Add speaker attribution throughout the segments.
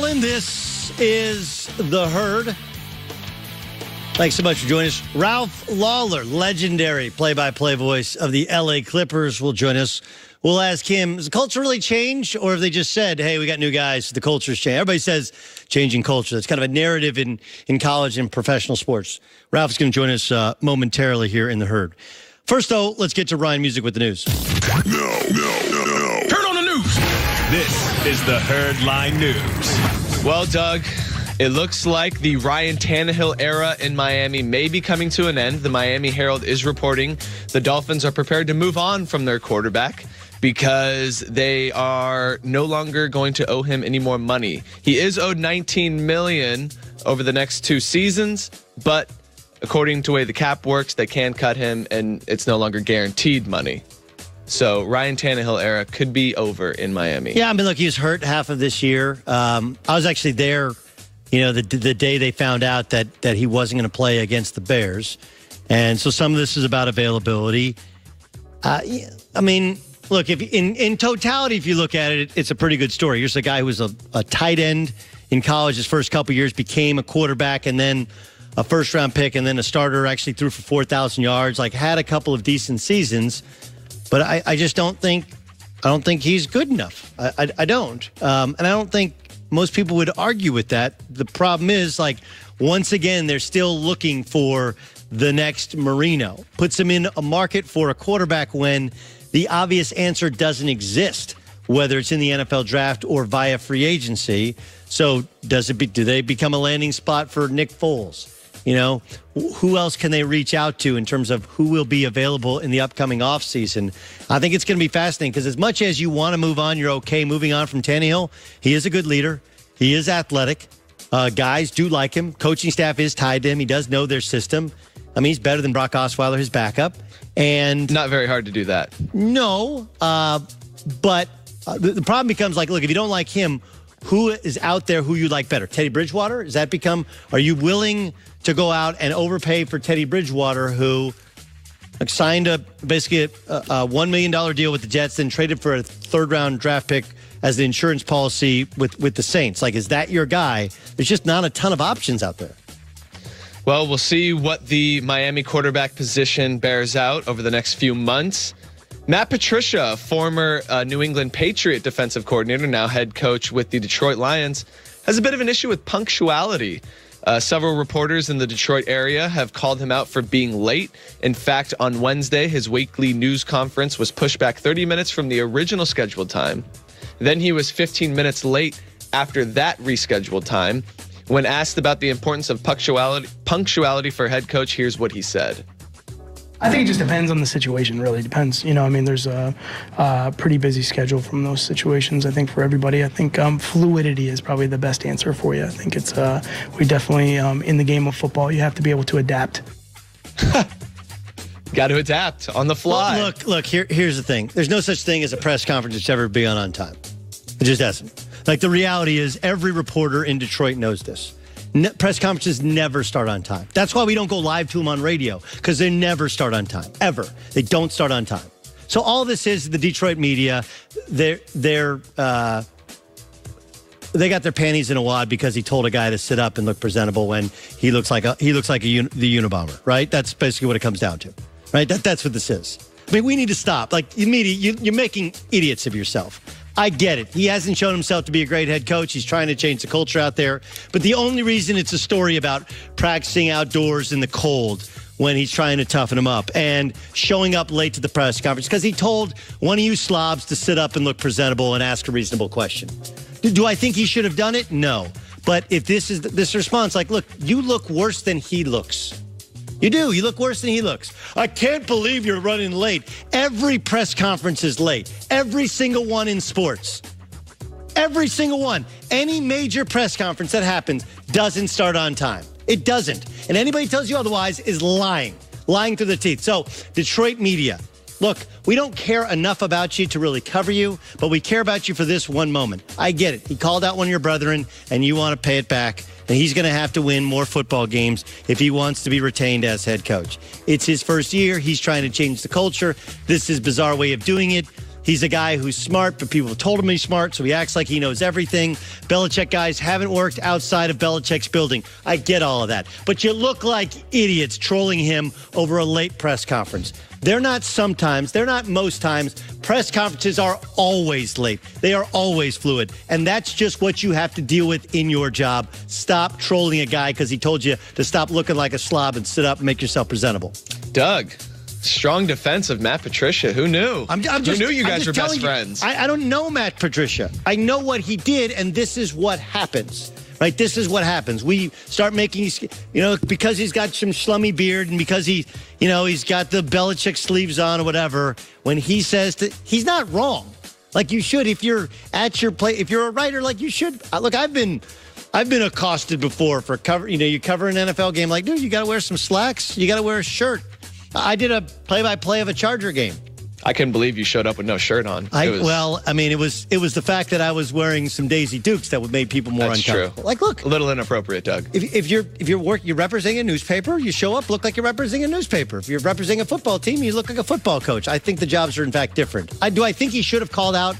Speaker 1: This is The Herd. Thanks so much for joining us. Ralph Lawler, legendary play-by-play voice of the LA Clippers, will join us. We'll ask him, has the culture really changed, or have they just said, hey, we got new guys, the culture's changed? Everybody says changing culture. That's kind of a narrative in college and professional sports. Ralph's going to join us momentarily here in The Herd. First, though, let's get to Ryan Music with the news.
Speaker 2: No. Turn on the news. This is the HerdLine News.
Speaker 3: Well, Doug, it looks like the Ryan Tannehill era in Miami may be coming to an end. The Miami Herald is reporting the Dolphins are prepared to move on from their quarterback because they are no longer going to owe him any more money. He is owed $19 million over the next 2 seasons, but according to the way the cap works, they can cut him, and it's no longer guaranteed money. So Ryan Tannehill era could be over in Miami.
Speaker 1: Yeah, I mean, look, he was hurt half of this year. I was actually there, the day they found out that he wasn't going to play against the Bears. And so some of this is about availability. I mean, look, if in totality, if you look at it, it's a pretty good story. Here's a guy who was a tight end in college his first couple years, became a quarterback, and then a first-round pick, and then a starter, actually threw for 4,000 yards, had a couple of decent seasons. But I just don't think he's good enough. I don't. And I don't think most people would argue with that. The problem is, once again, they're still looking for the next Marino. Puts them in a market for a quarterback when the obvious answer doesn't exist, whether it's in the NFL draft or via free agency. So do they become a landing spot for Nick Foles? Who else can they reach out to in terms of who will be available in the upcoming offseason? I think it's going to be fascinating because as much as you want to move on, you're okay moving on from Tannehill. He is a good leader. He is athletic. Guys do like him. Coaching staff is tied to him. He does know their system. I mean, he's better than Brock Osweiler, his backup. And
Speaker 3: not very hard to do that.
Speaker 1: No, but the problem becomes look, if you don't like him, who is out there who you like better? Teddy Bridgewater? Are you willing to go out and overpay for Teddy Bridgewater, who signed basically a $1 million deal with the Jets, then traded for a third-round draft pick as the insurance policy with the Saints? Is that your guy? There's just not a ton of options out there.
Speaker 3: Well, we'll see what the Miami quarterback position bears out over the next few months. Matt Patricia, former New England Patriot defensive coordinator, now head coach with the Detroit Lions, has a bit of an issue with punctuality. Several reporters in the Detroit area have called him out for being late. In fact, on Wednesday, his weekly news conference was pushed back 30 minutes from the original scheduled time. Then he was 15 minutes late after that rescheduled time. When asked about the importance of punctuality for head coach, here's what he said.
Speaker 4: I think it just depends on the situation, really. Depends. There's a pretty busy schedule from those situations, I think, for everybody. I think fluidity is probably the best answer for you. I think it's we definitely, in the game of football, you have to be able to adapt.
Speaker 3: Got to adapt on the fly.
Speaker 1: Well, look, here's the thing. There's no such thing as a press conference that's ever be on time. It just doesn't. The reality is every reporter in Detroit knows this. Press conferences never start on time. That's why we don't go live to them on radio, because they never start on time, ever. They don't start on time. So all this is the Detroit media. They got their panties in a wad because he told a guy to sit up and look presentable when he looks like the Unabomber, right? That's basically what it comes down to, right? That's what this is. I mean, we need to stop. Media, you're making idiots of yourself. I get it. He hasn't shown himself to be a great head coach. He's trying to change the culture out there. But the only reason it's a story about practicing outdoors in the cold when he's trying to toughen him up and showing up late to the press conference because he told one of you slobs to sit up and look presentable and ask a reasonable question. Do I think he should have done it? No. But if this is this response, look, you look worse than he looks. You do. You look worse than he looks. I can't believe you're running late. Every press conference is late. Every single one in sports. Every single one. Any major press conference that happens doesn't start on time. It doesn't. And anybody who tells you otherwise is lying. Lying through the teeth. So, Detroit media. Look, we don't care enough about you to really cover you, but we care about you for this one moment. I get it. He called out one of your brethren, and you want to pay it back. And he's going to have to win more football games if he wants to be retained as head coach. It's his first year. He's trying to change the culture. This is his bizarre way of doing it. He's a guy who's smart, but people have told him he's smart, so he acts like he knows everything. Belichick guys haven't worked outside of Belichick's building. I get all of that. But you look like idiots trolling him over a late press conference. They're not sometimes. They're not most times. Press conferences are always late. They are always fluid. And that's just what you have to deal with in your job. Stop trolling a guy because he told you to stop looking like a slob and sit up and make yourself presentable.
Speaker 3: Doug, strong defense of Matt Patricia. Who knew? Who knew you guys were best friends?
Speaker 1: I don't know Matt Patricia. I know what he did, and this is what happens. Right, this is what happens. We start making, because he's got some schlummy beard and because he's got the Belichick sleeves on or whatever. When he says he's not wrong. Like you should, if you're at your play, if you're a writer, like you should. Look, I've been accosted before for cover. You cover an NFL game. Like, dude, you got to wear some slacks. You got to wear a shirt. I did a play-by-play of a Charger game.
Speaker 3: I couldn't believe you showed up with no shirt on.
Speaker 1: It was the fact that I was wearing some Daisy Dukes that would make people more uncomfortable.
Speaker 3: True.
Speaker 1: Like, look,
Speaker 3: a little inappropriate, Doug.
Speaker 1: If you're representing a newspaper, you show up, look like you're representing a newspaper. If you're representing a football team, you look like a football coach. I think the jobs are in fact different. I think he should have called out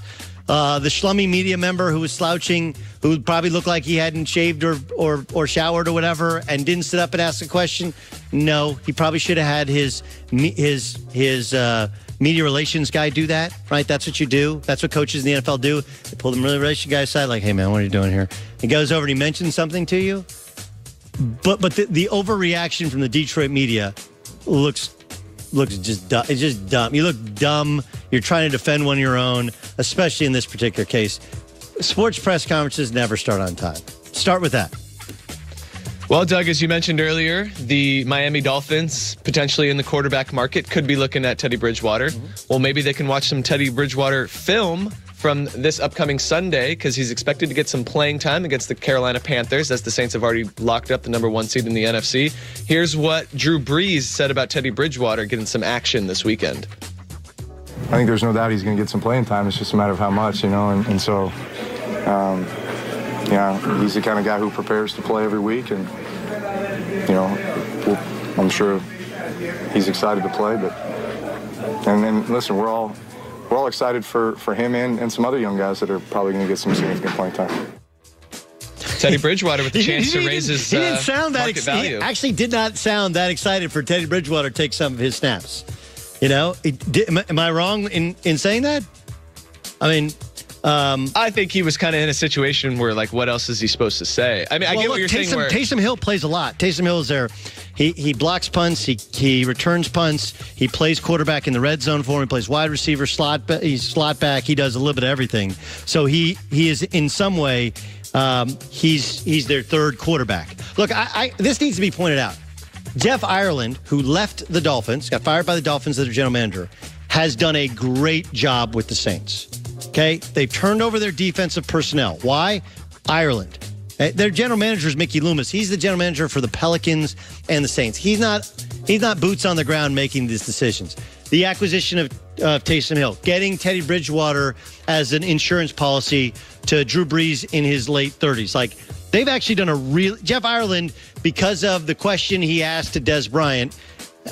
Speaker 1: the schlummy media member who was slouching, who probably looked like he hadn't shaved or showered or whatever, and didn't sit up and ask a question. No, he probably should have had his media relations guy do that, right? That's what you do. That's what coaches in the NFL do. They pull the relations guy aside, like, hey, man, what are you doing here? He goes over and he mentions something to you. But the overreaction from the Detroit media looks just dumb. It's just dumb. You look dumb. You're trying to defend one of your own, especially in this particular case. Sports press conferences never start on time. Start with that.
Speaker 3: Well, Doug, as you mentioned earlier, the Miami Dolphins, potentially in the quarterback market, could be looking at Teddy Bridgewater. Well, maybe they can watch some Teddy Bridgewater film from this upcoming Sunday because he's expected to get some playing time against the Carolina Panthers, as the Saints have already locked up the number 1 seed in the NFC. Here's what Drew Brees said about Teddy Bridgewater getting some action this weekend.
Speaker 5: I think there's no doubt he's going to get some playing time. It's just a matter of how much, and so... he's the kind of guy who prepares to play every week, and I'm sure he's excited to play. And listen, we're all excited for him and some other young guys that are probably going to get some significant playing time.
Speaker 3: Teddy Bridgewater with the chance to raise his market value.
Speaker 1: He actually did not sound that excited for Teddy Bridgewater to take some of his snaps. Am I wrong in saying that? I mean.
Speaker 3: I think he was kind of in a situation where, like, what else is he supposed to say? I mean, I get what you're saying.
Speaker 1: Taysom Hill plays a lot. Taysom Hill is there. He blocks punts. He returns punts. He plays quarterback in the red zone for him. He plays wide receiver, he's slot back. He does a little bit of everything. So he is in some way he's their third quarterback. Look, this needs to be pointed out. Jeff Ireland, who left the Dolphins, got fired by the Dolphins as their general manager, has done a great job with the Saints. Okay, they've turned over their defensive personnel. Why? Ireland. Their general manager is Mickey Loomis. He's the general manager for the Pelicans and the Saints. He's not boots on the ground making these decisions. The acquisition of Taysom Hill, getting Teddy Bridgewater as an insurance policy to Drew Brees in his late 30s. Like, they've actually done a real Jeff Ireland, because of the question he asked to Des Bryant,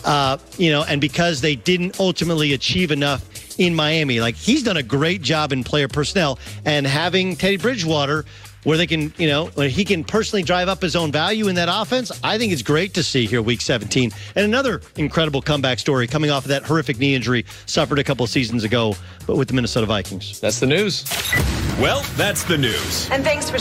Speaker 1: and because they didn't ultimately achieve enough in Miami. Like, he's done a great job in player personnel, and having Teddy Bridgewater where they can, when he can personally drive up his own value in that offense, I think it's great to see here week 17. And another incredible comeback story coming off of that horrific knee injury suffered a couple of seasons ago, but with the Minnesota Vikings.
Speaker 3: That's the news.
Speaker 2: Well, that's the news.
Speaker 6: And thanks for